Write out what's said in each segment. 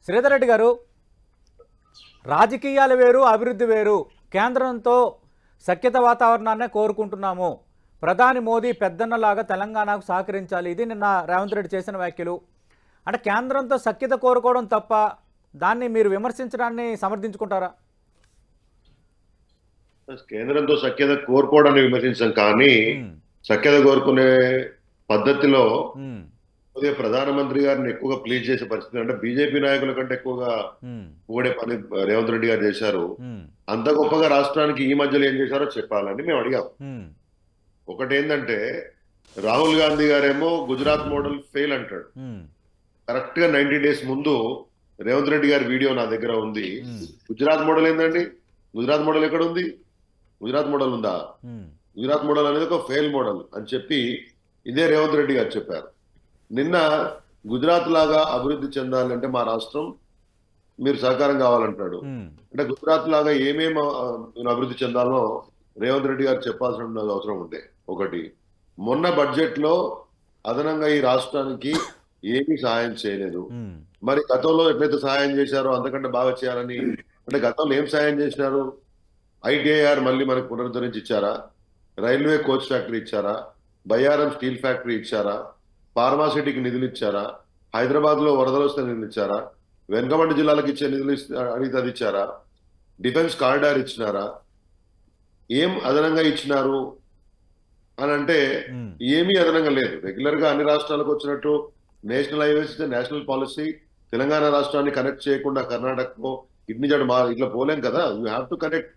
శ్రీధర్ రెడ్డి గారు, రాజకీయాలు వేరు, అభివృద్ధి వేరు. కేంద్రంతో సఖ్యత వాతావరణాన్ని కోరుకుంటున్నాము. ప్రధాని మోదీ పెద్దన్నలాగా తెలంగాణకు సహకరించాలి. ఇది నిన్న రేవంత్ రెడ్డి చేసిన వ్యాఖ్యలు. అంటే కేంద్రంతో సఖ్యత కోరుకోవడం తప్ప దాన్ని మీరు విమర్శించడాన్ని సమర్థించుకుంటారా? కేంద్రంతో సఖ్యత కోరుకోవడాన్ని విమర్శించాం, కానీ సఖ్యత కోరుకునే పద్ధతిలో ప్రధానమంత్రి గారిని ఎక్కువగా ప్లీజ్ చేసే పరిస్థితి అంటే బీజేపీ నాయకుల కంటే ఎక్కువగా పొగిడే పని రేవంత్ రెడ్డి గారు చేశారు. అంత గొప్పగా రాష్ట్రానికి ఈ మధ్యలో ఏం చేశారో చెప్పాలని మేము అడిగాం. ఒకటి ఏంటంటే, రాహుల్ గాంధీ గారేమో గుజరాత్ మోడల్ ఫెయిల్ అంటాడు. కరెక్ట్ గా 90 days ముందు రేవంత్ రెడ్డి గారి వీడియో నా దగ్గర ఉంది. గుజరాత్ మోడల్ ఏంటండి? గుజరాత్ మోడల్ ఎక్కడ ఉంది? గుజరాత్ మోడల్ ఉందా? గుజరాత్ మోడల్ అనేది ఒక ఫెయిల్ మోడల్ అని చెప్పి ఇదే రేవంత్ రెడ్డి గారు చెప్పారు. నిన్న గుజరాత్ లాగా అభివృద్ధి చెందాలంటే మా రాష్ట్రం మీరు సహకారం కావాలంటాడు. అంటే గుజరాత్ లాగా ఏమేమి అభివృద్ధి చెందాలో రేవంత్ రెడ్డి గారు చెప్పాల్సిన అవసరం ఉంది. ఒకటి, మొన్న బడ్జెట్ లో అదనంగా ఈ రాష్ట్రానికి ఏమీ సహాయం చేయలేదు. మరి గతంలో ఎట్లయితే సహాయం చేశారో అంతకంటే బాగా చేయాలని, అంటే గతంలో ఏం సహాయం చేసినారు? ఐటీఐఆర్ మళ్ళీ మనకు పునరుద్ధరించి ఇచ్చారా? రైల్వే కోచ్ ఫ్యాక్టరీ ఇచ్చారా? బయ్యారం స్టీల్ ఫ్యాక్టరీ ఇచ్చారా? ఫార్మాసిటీకి నిధులు ఇచ్చారా? హైదరాబాద్ లో వరదలు వస్తే నిధులు ఇచ్చారా? వెనుకబడి జిల్లాలకు ఇచ్చే నిధులు అడిగితే అది ఇచ్చారా? డిఫెన్స్ కారిడార్ ఇచ్చినారా? ఏం అదనంగా ఇచ్చినారు అని అంటే ఏమీ అదనంగా లేదు. రెగ్యులర్ గా అన్ని రాష్ట్రాలకు వచ్చినట్టు national highways national policy. Telangana రాష్ట్రాన్ని కనెక్ట్ చేయకుండా కర్ణాటకకు ఇట్లా పోలేం కదా. యూ హ్యావ్ టు కనెక్ట్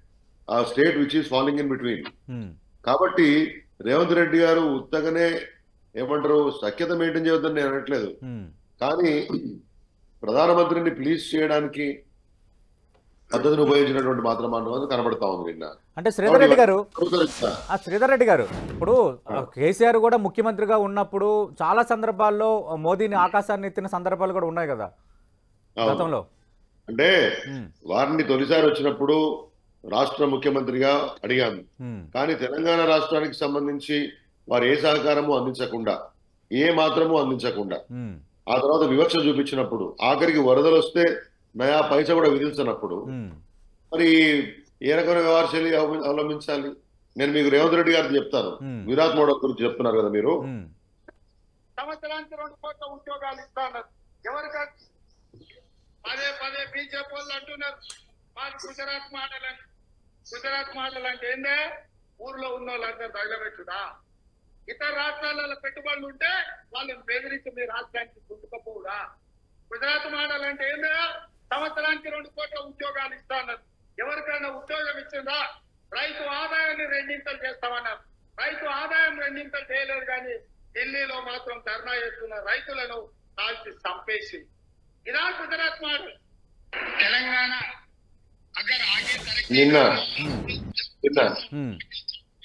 ఆ state which is following in between. కాబట్టి రేవంత్ రెడ్డి గారు ఉత్తగానే ఏమంటారు సఖ్యత మెయింటైన్ చేయొద్దని నేను అనట్లేదు, కానీ ప్రధానమంత్రిని ప్లీజ్ చేయడానికి పద్ధతిని ఉపయోగించినటువంటి మాత్రం కనబడతా ఉంది నిన్న. అంటే శ్రీధర్ రెడ్డి గారు ఇప్పుడు కేసీఆర్ కూడా ముఖ్యమంత్రిగా ఉన్నప్పుడు చాలా సందర్భాల్లో మోదీని ఆకాశాన్ని ఎత్తిన సందర్భాలు కూడా ఉన్నాయి కదా గతంలో. అంటే వారిని తొలిసారి వచ్చినప్పుడు రాష్ట్ర ముఖ్యమంత్రిగా అడిగాను, కానీ తెలంగాణ రాష్ట్రానికి సంబంధించి వారు ఏ సహకారము అందించకుండా, ఏ మాత్రము అందించకుండా, ఆ తర్వాత వివక్ష చూపించినప్పుడు, ఆఖరికి వరదలు వస్తే నయా పైసా కూడా విధించినప్పుడు మరి ఏ రకమైన వ్యవహారశైలి అవలంబించాలి? నేను మీకు రేవంత్ రెడ్డి గారికి చెప్తాను. గుజరాత్ మోడల్ గురించి చెప్తున్నారు కదా మీరు. సంవత్సరానికి 2 కోట్ల ఉద్యోగాలు ఇస్తాన్నారు. ఎవరికి? పదే పదే బీజేపీ వాళ్ళు అంటున్నారు మాది గుజరాత్ మోడల్ అని. గుజరాత్ మోడల్ అంటే ఏందే? ఊర్లో ఉన్న వాళ్ళంతా తగలబెట్టుదా? ఇతర రాష్ట్రాలలో పెట్టుబడులు ఉంటే వాళ్ళని బెదిరించి మీ రాష్ట్రానికి గుర్తుకపోవుడా? గుజరాత్ మోడల్ అంటే ఏందో? సంవత్సరానికి 2 కోట్ల ఉద్యోగాలు ఇస్తాన్నారు. ఎవరికైనా ఉద్యోగం ఇచ్చిందా? రైతు ఆదాయాన్ని 2 చేస్తామన్నారు. రైతు ఆదాయం 2 చేయలేదు, కానీ ఢిల్లీలో మాత్రం ధర్నా చేస్తున్న రైతులను కాల్చి చంపేసి. ఇదా గుజరాత్ మోడల్? తెలంగాణ నిన్న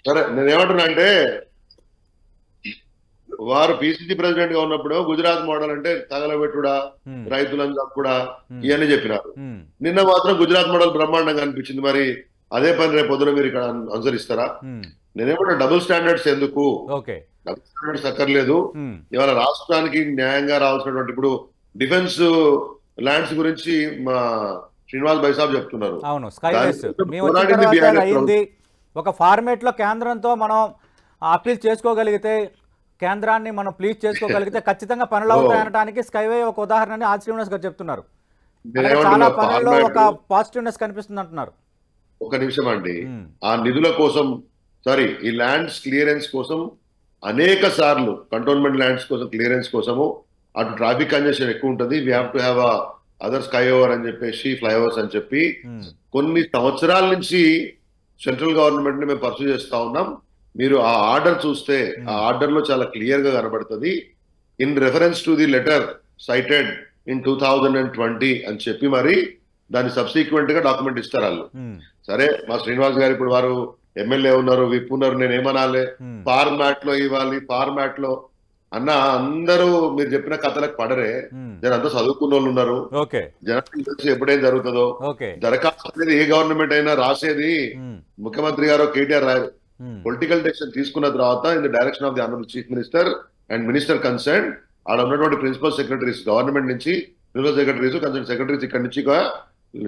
సరే నేనేమంటున్నా అంటే, వారు పిసిసి ప్రెసిడెంట్ గా ఉన్నప్పుడు గుజరాత్ మోడల్ అంటే తగలబెట్టుడా, రైతులను చంపుడా ఇవన్నీ చెప్పినారు. నిన్న మాత్రం గుజరాత్ మోడల్ బ్రహ్మాండంగా అనిపించింది. మరి అదే పని రేపు పొద్దున మీరు ఇక్కడ అనుసరిస్తారా? నేనేమంటా, డబుల్ స్టాండర్డ్స్ ఎందుకు? డబుల్ స్టాండర్డ్స్ అక్కర్లేదు. ఇవాళ రాష్ట్రానికి న్యాయంగా రావాల్సినటువంటి, ఇప్పుడు డిఫెన్స్ ల్యాండ్స్ గురించి మా శ్రీనివాస్ బైసాబ్ చెప్తున్నారు. అవును, ఒక ఫార్మేట్ లో కేంద్రంతో మనం అప్పీల్ చేసుకోగలిగితే, కేంద్రాన్ని మనం ప్లీజ్ చేసుకోగలిగితే ఖచ్చితంగా పనులు అవుతాయి అనడానికి స్కైవే ఒక ఉదాహరణ ఆర్ శ్రీనివాస్ గారు చెప్తున్నారు. చాలా పనుల్లో ఒక పాజిటివ్నెస్ కనిపిస్తుంది అంటున్నారు. ఒక నిమిషం అండి, ఆ నిధుల కోసం ఈ ల్యాండ్స్ క్లియరెన్స్ కోసం అనేక సార్లు కంటోన్మెంట్ ల్యాండ్స్ కోసం క్లియరెన్స్ కోసము అటు ట్రాఫిక్ కంజెషన్ ఎక్కువ ఉంటుంది. We have to have other sky over అని చెప్పేసి, ఫ్లైఓవర్స్ అని చెప్పి కొన్ని సంవత్సరాల నుంచి సెంట్రల్ గవర్నమెంట్ ని మేము పర్సూ చేస్తా ఉన్నాం. మీరు ఆ ఆర్డర్ చూస్తే ఆ ఆర్డర్ లో చాలా క్లియర్ గా కనబడుతుంది. In reference to the letter cited in 2020 అని చెప్పి మరి దాన్ని సబ్సిక్వెంట్ గా డాక్యుమెంట్ ఇస్తారు వాళ్ళు. సరే, మా శ్రీనివాస్ గారు ఇప్పుడు వారు ఎమ్మెల్యే ఉన్నారు, విప్ ఉన్నారు, నేను ఏమనాలి? ఫార్మాట్ లో ఇవ్వాలి, ఫార్మాట్ లో అన్న అందరూ మీరు చెప్పిన కథలకు పడరే. జనంతా చదువుకున్న వాళ్ళు ఉన్నారు. జనానికి తెలిసి ఎప్పుడేం జరుగుతుందో. దరఖాస్తు అనేది ఏ గవర్నమెంట్ అయినా రాసేది ముఖ్యమంత్రి గారు కేటీఆర్ రాయరు. పొలిటికల్ డెసిషన్ తీసుకున్న తర్వాత in the direction of the honourable chief minister and minister concern ఆడ ఉన్నటువంటి ప్రిన్సిపల్ సెక్రటరీస్ గవర్నమెంట్ నుంచి ప్రిన్సిపల్ సెక్రటరీస్ కన్సల్ట్ సెక్రటరీస్ ఇక్కడ నుంచి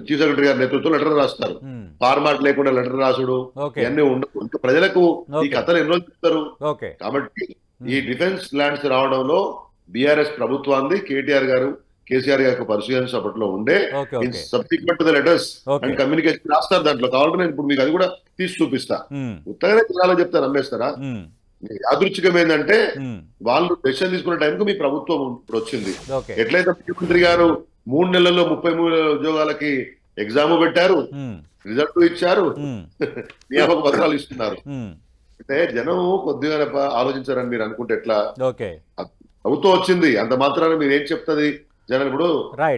చీఫ్ సెక్రటరీ గారి నేతృత్వంలో లెటర్ రాస్తారు. ఫార్మాట్ లేకుండా లెటర్ రాసుడు ఇవన్నీ ఉండవు. ఇంకా ప్రజలకు ఈ కథలు ఎన్ని రోజులు చెప్తారు. కాబట్టి ఈ డిఫెన్స్ ల్యాండ్స్ రావడంలో బీఆర్ఎస్ ప్రభుత్వాన్ని కేటీఆర్ గారు కేసీఆర్ గారికి పరిశీలన అప్పట్లో ఉండే subsequent to the letters and communication రాస్తారు. దాంట్లో కావాలంటే నేను ఇప్పుడు మీకు అది కూడా తీసి చూపిస్తా. ఉత్తగానే జిల్లాలో చెప్తారు, నమ్మేస్తారా? యాదృచ్ఛికం ఏంటంటే వాళ్ళు డెసిషన్ తీసుకునే టైంకి మీ ప్రభుత్వం ఇప్పుడు వచ్చింది. ఎట్లయితే ముఖ్యమంత్రి గారు 3 నెలల్లో 33 ఉద్యోగాలకి ఎగ్జామ్ పెట్టారు, రిజల్ట్ ఇచ్చారు, నియామక పత్రాలు ఇస్తున్నారు. అంటే జనం కొద్దిగా ఆలోచించారని మీరు అనుకుంటే ఎట్లా? ప్రభుత్వం వచ్చింది అంత మాత్రాన మీరు ఏం చెప్తుంది జనం? ఇప్పుడు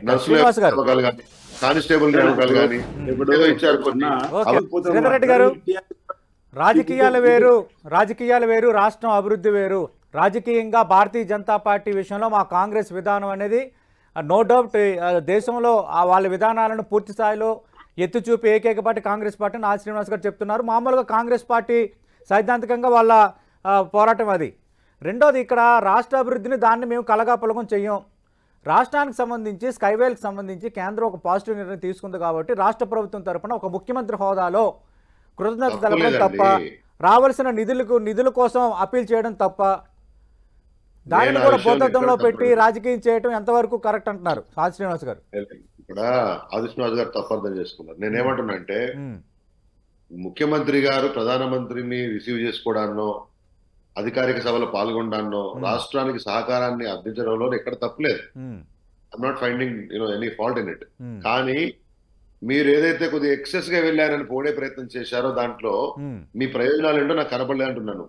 నర్సులు నియామకాలు కానీ కానిస్టేబుల్ నియామకాలు కానీ ఏదో ఇచ్చారు కొన్ని. రాజకీయాలు వేరు, రాష్ట్రం అభివృద్ధి వేరు. రాజకీయంగా భారతీయ జనతా పార్టీ విషయంలో మా కాంగ్రెస్ విధానం అనేది నో డౌట్ దేశంలో వాళ్ళ విధానాలను పూర్తి స్థాయిలో ఎత్తుచూపి ఏకైక పార్టీ కాంగ్రెస్ పార్టీ అని శ్రీనివాస్ గారు చెప్తున్నారు. మామూలుగా కాంగ్రెస్ పార్టీ సైద్ధాంతికంగా వాళ్ళ పోరాటం అది. రెండోది ఇక్కడ రాష్ట్ర అభివృద్ధిని దాన్ని మేము కలగాపులగం చెయ్యం. రాష్ట్రానికి సంబంధించి స్కైవేల్కి సంబంధించి కేంద్రం ఒక పాజిటివ్ నిర్ణయం తీసుకుంది కాబట్టి రాష్ట్ర ప్రభుత్వం తరఫున ఒక ముఖ్యమంత్రి హోదాలో కృతజ్ఞత తెలపడం తప్ప, రావాల్సిన నిధుల కోసం అప్పీల్ చేయడం తప్ప, దానిని కూడా భూతత్వంలో పెట్టి రాజకీయం చేయడం ఎంతవరకు కరెక్ట్ అంటున్నారు ఆది శ్రీనివాస్ గారు? ఇక్కడ ఆది శ్రీనివాస్ గారు తప్పు అర్థం చేసుకున్నారు. నేనేమంటున్నా అంటే ముఖ్యమంత్రి గారు ప్రధానమంత్రిని రిసీవ్ చేసుకోవడాన్నో అధికారిక సభలో పాల్గొనడాన్నో రాష్ట్రానికి సహకారాన్ని అందించడంలో ఎక్కడ తప్పులేదు. I'm not finding any fault in it. కానీ మీరు ఏదైతే కొద్దిగా ఎక్సెస్ గా వెళ్ళారని పోడే ప్రయత్నం చేశారో దాంట్లో మీ ప్రయోజనాలు ఏంటో నాకు కనపడలే అంటున్నాను.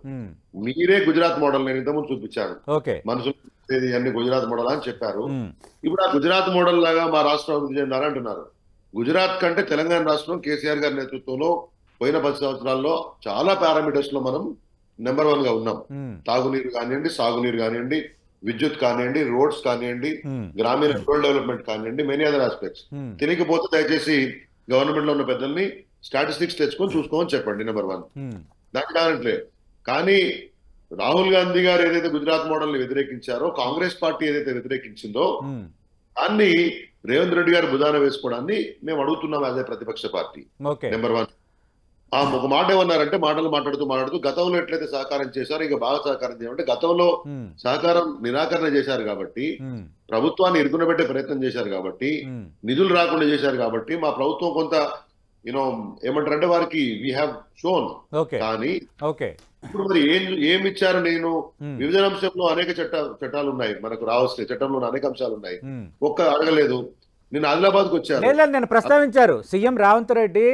మీరే గుజరాత్ మోడల్ నేను ఇంతకుముందు చూపించాను, మనుషులు అన్ని గుజరాత్ మోడల్ అని చెప్పారు. ఇప్పుడు ఆ గుజరాత్ మోడల్ లాగా మా రాష్ట్రం అభివృద్ధి చెందాలని అంటున్నారు. గుజరాత్ కంటే తెలంగాణ రాష్ట్రం కేసీఆర్ గారి నేతృత్వంలో పోయిన 10 సంవత్సరాల్లో చాలా పారామీటర్స్ లో మనం నెంబర్ 1 గా ఉన్నాం. తాగునీరు కానివ్వండి, సాగునీరు కానివ్వండి, విద్యుత్ కానివ్వండి, రోడ్స్ కానివ్వండి, గ్రామీణ రూరల్ డెవలప్మెంట్ కానివ్వండి, మెనీ అదర్ ఆస్పెక్ట్స్. తెలియకపోతే దయచేసి గవర్నమెంట్ లో ఉన్న పెద్దల్ని స్టాటిస్టిక్స్ తెచ్చుకొని చూసుకోమని చెప్పండి. నెంబర్ 1 దానికి కానట్లే. కానీ రాహుల్ గాంధీ గారు ఏదైతే గుజరాత్ మోడల్ ని వ్యతిరేకించారో, కాంగ్రెస్ పార్టీ ఏదైతే వ్యతిరేకించిందో దాన్ని రేవంత్ రెడ్డి గారు భుజాన వేసుకోవడాన్ని మేము అడుగుతున్నాం యాజ్ ఏ ప్రతిపక్ష పార్టీ. నెంబర్ 1 ఒక మాట ఏమన్నారంటే మాట్లాడుతూ గతంలో ఎట్లయితే సహకారం చేశారో ఇంకా బాగా సహకారం చేయమంటే, గతంలో సహకారం నిరాకరణ చేశారు కాబట్టి, ప్రభుత్వాన్ని ఇరుకునబెట్టే ప్రయత్నం చేశారు కాబట్టి, నిధులు రాకుండా చేశారు కాబట్టి మా ప్రభుత్వం కొంత ఏమంటారంటే వారికి వీ హ్యావ్ షోన్. కానీ ఇప్పుడు మరి ఏమి ఇచ్చారు? నేను విభజన అంశంలో అనేక చట్టాలు ఉన్నాయి, మనకు రావాల్సిన చట్టంలో అనేక అంశాలు ఉన్నాయి, ఒక్క అడగలేదు. నేను ఆదిలాబాద్కు వచ్చాను. నేను ప్రస్తావించారు సీఎం రేవంత్ రెడ్డి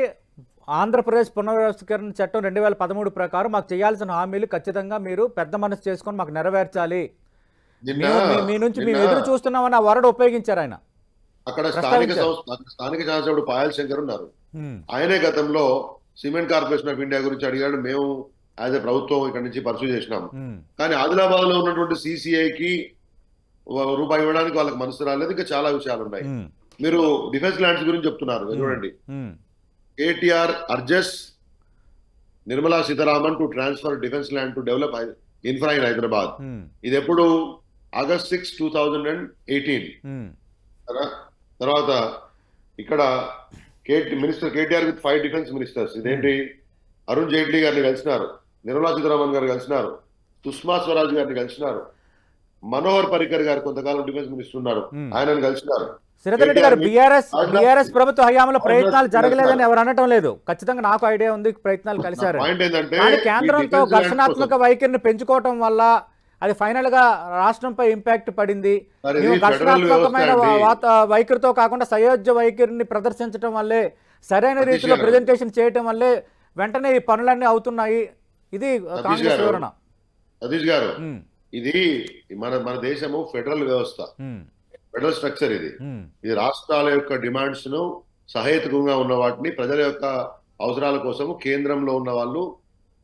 ఆంధ్రప్రదేశ్ పునర్వ్యవస్థీకరణ చట్టం 2013 ప్రకారం మాకు చేయాల్సిన హామీలు ఖచ్చితంగా మీరు పెద్ద మనసు చేసుకొని మాకు నెరవేర్చాలి, మీ నుంచి మేము ఎదురు చూస్తున్నామని ఆ వరడ్ ఉపయోగించారు ఆయన. అక్కడ స్థానిక శాసనసభ్యుడు పాయల్ శంకర్ ఉన్నారు. ఆయనే గతంలో సిమెంట్ కార్పొరేషన్ ఆఫ్ ఇండియా గురించి అడిగాడు. మేము యాజ్ ఏ ప్రభుత్వం ఇక్కడ నుంచి పర్సూ చేసినాం. కానీ ఆదిలాబాద్ లో ఉన్నటువంటి సిసిఐకి రూపాయి ఇవ్వడానికి వాళ్ళకి మనసు రాలేదు. ఇంకా చాలా విషయాలు ఉన్నాయి. మీరు డిఫెన్స్ ల్యాండ్స్ గురించి చెప్తున్నారు. చూడండి, KTR urges Nirmala Sitharaman to transfer defense land to develop infra in Hyderabad. ఇది ఎప్పుడు? August 6, 2018. తర్వాత ఇక్కడ minister KTR with 5 defence ministers. ఇదేంటి? అరుణ్ జైట్లీ గారిని కలిసినారు, నిర్మలా సీతారామన్ గారు కలిసినారు, సుష్మా స్వరాజ్ గారిని కలిసినారు, మనోహర్ పరికర్ గారు కొంతకాలం డిఫెన్స్ మినిస్టర్ ఉన్నారు, ఆయనను కలిసినారు. శ్రీధర్ రెడ్డి గారు బీఆర్ఎస్ ప్రభుత్వ హయాంలో ప్రయత్నాలు జరగలేదని ఎవరు అనటం లేదు. ఖచ్చితంగా నాకు ఐడియా ఉంది, ప్రయత్నాలు కలిశారు. కానీ కేంద్రంతో ఘర్షణాత్మక వైఖరిని పెంచుకోవటం వల్ల అది ఫైనల్ గా రాష్ట్రంపై ఇంపాక్ట్ పడింది. ఘర్షణాత్మకమైన వైఖరితో కాకుండా సయోధ్య వైఖరిని ప్రదర్శించడం వల్లే, సరైన రీతిలో ప్రెజెంటేషన్ చేయటం వల్లే వెంటనే ఈ పనులన్నీ అవుతున్నాయి. ఇది కాంగ్రెస్ వివరణ. సతీష్ గారు, ఇది మన దేశము ఫెడరల్ వ్యవస్థ, ఫెడరల్ స్ట్రక్చర్. ఇది రాష్ట్రాల యొక్క డిమాండ్స్ ను సహేతుకంగా ఉన్న వాటిని ప్రజల యొక్క అవసరాల కోసము కేంద్రంలో ఉన్న వాళ్ళు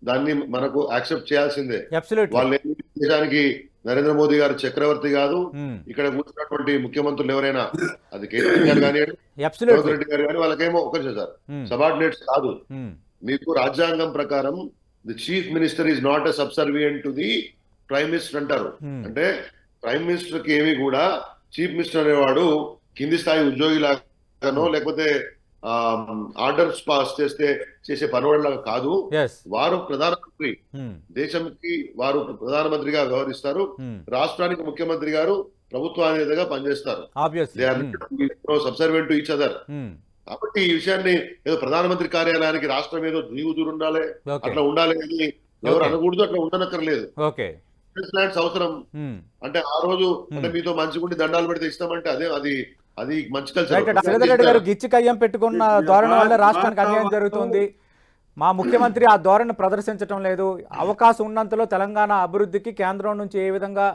దాన్ని మనకు యాక్సెప్ట్ చేయాల్సిందే. వాళ్ళు దేశానికి నరేంద్ర మోదీ గారు చక్రవర్తి కాదు. ఇక్కడ కూర్చున్నటువంటి ముఖ్యమంత్రులు ఎవరైనా, అది కేసీఆర్ కానివ్వండి, రేవంత్ రెడ్డి గారు కానీ, వాళ్ళకేమో ఒకరు చేశారు, సబార్డినేట్స్ కాదు. మీకు రాజ్యాంగం ప్రకారం the chief minister is not a subservient to the prime minister అంటారు. అంటే ప్రైమ్ మినిస్టర్ కి ఏమి కూడా చీఫ్ మినిస్టర్ అనేవాడు కింది స్థాయి ఉద్యోగి లాగానో లేకపోతే ఆర్డర్స్ పాస్ చేసే పనివాళ్ళలాగా కాదు. yes వారు ప్రధానమంత్రి, దేశంకి వారు ప్రధానమంత్రిగా వ్యవహరిస్తారు, రాష్ట్రానికి ముఖ్యమంత్రి గారు ప్రభుత్వాధినేతగా పనిచేస్తారు. obviously subservient to each other. కాబట్టి ఈ విషయాన్ని ఏదో ప్రధానమంత్రి కార్యాలయానికి రాష్ట్రం ఏదో దిగుదూరు ఉండాలి, okay అట్లా ఉండాలి అని ఎవరు అనకూడదు, అట్లా ఉండనక్కర్లేదు. okay ల్యాండ్స్ అవసరం అంటే ఆ రోజు అంటే మీతో మంచిగుండి దండాలు పెడితే ఇస్తామంటే అది మంచి రైట్. శ్రీధర్ రెడ్డి గారు గిచ్చి కయ్యం పెట్టుకున్న ధోరణి వల్ల రాష్ట్రానికి అన్యాయం జరుగుతుంది. మా ముఖ్యమంత్రి ఆ ధోరణి ప్రదర్శించడం లేదు. అవకాశం ఉన్నంతలో తెలంగాణ అభివృద్ధికి కేంద్రం నుంచి ఏ విధంగా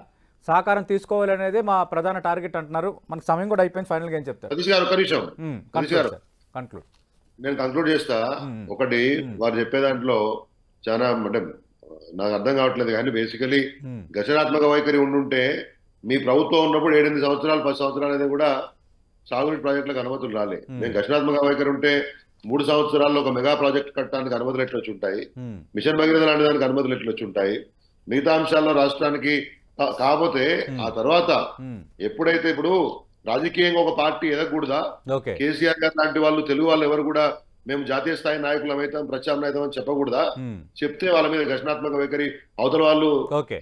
సహకారం తీసుకోవాలనేది మా ప్రధాన టార్గెట్ అంటున్నారు. మనకు సమయం కూడా అయిపోయింది. ఫైనల్ గా ఏం చెప్తారు? సతీష్ గారు ఒక నిమిషం కన్క్లూడ్. నేను కంక్లూడ్ చేస్తా. ఒకటి వారు చెప్పే దాంట్లో చాలా అంటే నాకు అర్థం కావట్లేదు కానీ బేసికలీ గచనాత్మక వైఖరి ఉండుంటే మీ ప్రభుత్వం ఉన్నప్పుడు 7-8 సంవత్సరాలు 10 సంవత్సరాలు అనేది కూడా సాగునీటి ప్రాజెక్టులకు అనుమతులు రాలే. నేను గచనాత్మక వైఖరి ఉంటే 3 సంవత్సరాల్లో ఒక మెగా ప్రాజెక్ట్ కట్టడానికి అనుమతులు ఎట్లా వచ్చి ఉంటాయి, మిషన్ భగీరథ లాంటి దానికి అనుమతులు ఎట్లా వచ్చి ఉంటాయి, మిగతా అంశాల్లో రాష్ట్రానికి. కాకపోతే ఆ తర్వాత ఎప్పుడైతే ఇప్పుడు రాజకీయంగా ఒక పార్టీ ఎదగకూడదా, కేసీఆర్ గారు లాంటి వాళ్ళు తెలుగు వాళ్ళు ఎవరు కూడా మేము జాతీయ స్థాయి నాయకులం అవుతాం ప్రత్యామ్నాయం అని చెప్పకూడదా? చెప్తే వాళ్ళ మీద ఘర్షణాత్మక వైఖరి అవతల వాళ్ళు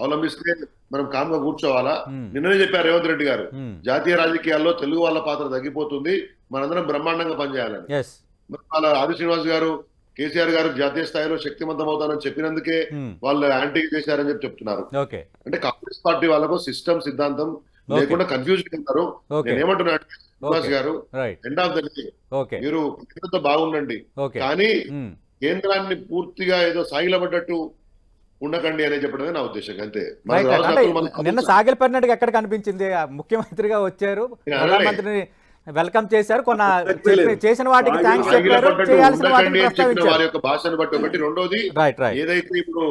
అవలంబిస్తే మనం కామ్గా కూర్చోవాలా? నిన్ననే చెప్పారు రేవంత్ రెడ్డి గారు, జాతీయ రాజకీయాల్లో తెలుగు వాళ్ళ పాత్ర తగ్గిపోతుంది, మనందరం బ్రహ్మాండంగా పనిచేయాలని. వాళ్ళ ఆది శ్రీనివాస్ గారు కేసీఆర్ గారు జాతీయ స్థాయిలో శక్తివంతం అవుతానని చెప్పినందుకే వాళ్ళు యాంటీ చేశారని చెప్పి చెప్తున్నారు. అంటే కాంగ్రెస్ పార్టీ వాళ్ళకు సిస్టమ్ సిద్ధాంతం లేకుండా కన్ఫ్యూజ్ ఉన్నారు. నేనేమంటున్నాను శ్రీనివాస్ గారు, ఎండ్ ఆఫ్ ద డే మీరు కేంద్రంతో బాగుండండి కానీ కేంద్రాన్ని పూర్తిగా ఏదో సాగిలబడ్డట్టు ఉండకండి అని చెప్పడమే నా ఉద్దేశం. అంతే. నిన్న సాగిలపడినట్టుగా ఎక్కడ కనిపించింది? ముఖ్యమంత్రిగా వచ్చారు, ప్రధానమంత్రిని వెల్కమ్ చేశారు, కొన్న చేసిన వాటికి థ్యాంక్స్ చెప్పారు, చేయాల్సిన వాటిని ప్రస్తావించారు. వారి యొక్క భాషను బట్టి ఒకటి. రెండోది ఏదైతే ఇప్పుడు